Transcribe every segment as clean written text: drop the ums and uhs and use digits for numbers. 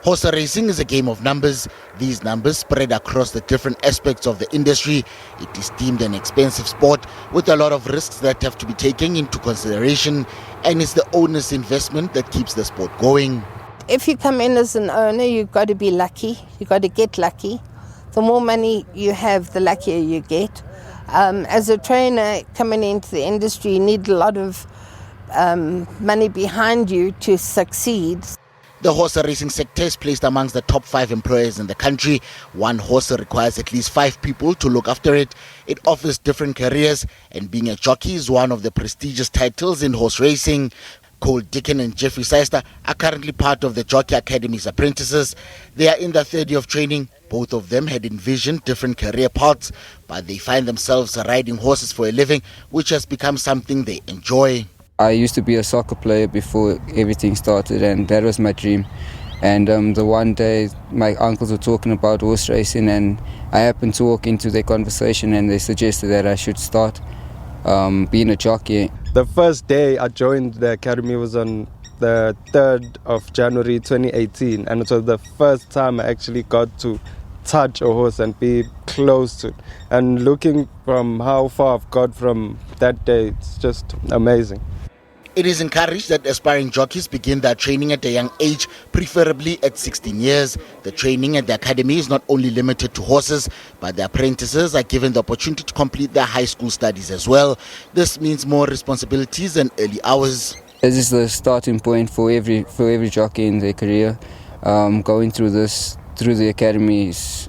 Horse racing is a game of numbers. These numbers spread across the different aspects of the industry. It is deemed an expensive sport with a lot of risks that have to be taken into consideration, and it's the owner's investment that keeps the sport going. If you come in as an owner, you've got to be lucky. You've got to get lucky. The more money you have, the luckier you get. As a trainer coming into the industry, you need a lot of money behind you to succeed. The horse racing sector is placed amongst the top 5 employers in the country. One horse requires at least 5 people to look after it. It offers different careers, and being a jockey is one of the prestigious titles in horse racing. Cole Dicken and Jeffrey Seister are currently part of the Jockey Academy's apprentices. They are in their 3rd year of training. Both of them had envisioned different career paths, but they find themselves riding horses for a living, which has become something they enjoy. I used to be a soccer player before everything started, and that was my dream. And the one day my uncles were talking about horse racing, and I happened to walk into their conversation, and they suggested that I should start being a jockey. The first day I joined the academy was on the 3rd of January 2018, and it was the first time I actually got to touch a horse and be close to it. And looking from how far I've got from that day, it's just amazing. It is encouraged that aspiring jockeys begin their training at a young age, preferably at 16 years. The training at the academy is not only limited to horses, but the apprentices are given the opportunity to complete their high school studies as well. This means more responsibilities and early hours. This is the starting point for every jockey in their career. Going through the academy is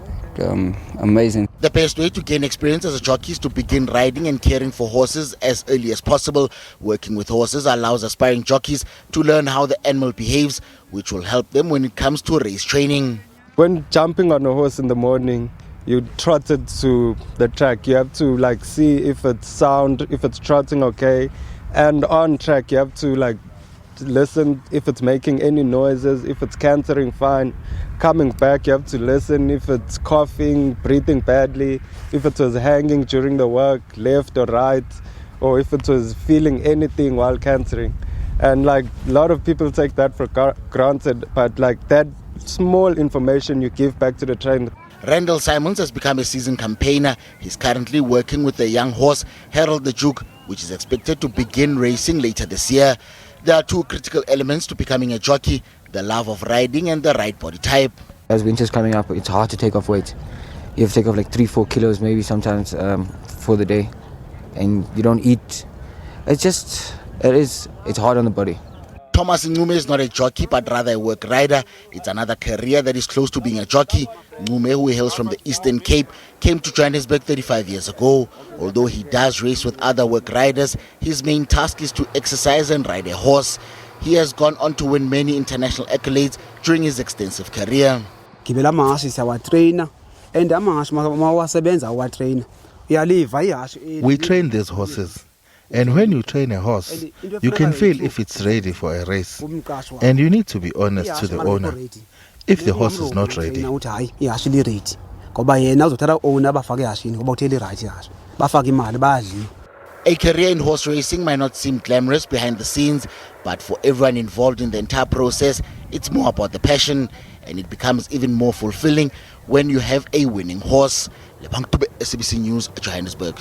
amazing. The best way to gain experience as a jockey is to begin riding and caring for horses as early as possible. Working with horses allows aspiring jockeys to learn how the animal behaves, which will help them when it comes to race training. When jumping on a horse in the morning, you trot it to the track. You have to see if it's sound, if it's trotting okay, and on track you have to listen if it's making any noises, if it's cantering fine. Coming back, you have to listen if it's coughing, breathing badly, if it was hanging during the work, left or right, or if it was feeling anything while cantering. And a lot of people take that for granted, but that small information you give back to the trainer. Randall Simons has become a seasoned campaigner. He's currently working with a young horse, Harold the Duke, which is expected to begin racing later this year. There are 2 critical elements to becoming a jockey: the love of riding and the right body type. As winter's coming up, it's hard to take off weight. You have to take off 3-4 kilos maybe sometimes for the day, and you don't eat. It's hard on the body. Thomas Ncume is not a jockey, but rather a work rider. It's another career that is close to being a jockey. Ncume, who hails from the Eastern Cape, came to Johannesburg 35 years ago. Although he does race with other work riders, his main task is to exercise and ride a horse. He has gone on to win many international accolades during his extensive career. We train these horses. And when you train a horse, you can feel if it's ready for a race. And you need to be honest to the owner. If the horse is not ready. A career in horse racing might not seem glamorous behind the scenes, but for everyone involved in the entire process, it's more about the passion, and it becomes even more fulfilling when you have a winning horse. Lebohang Dube, SABC News, Johannesburg.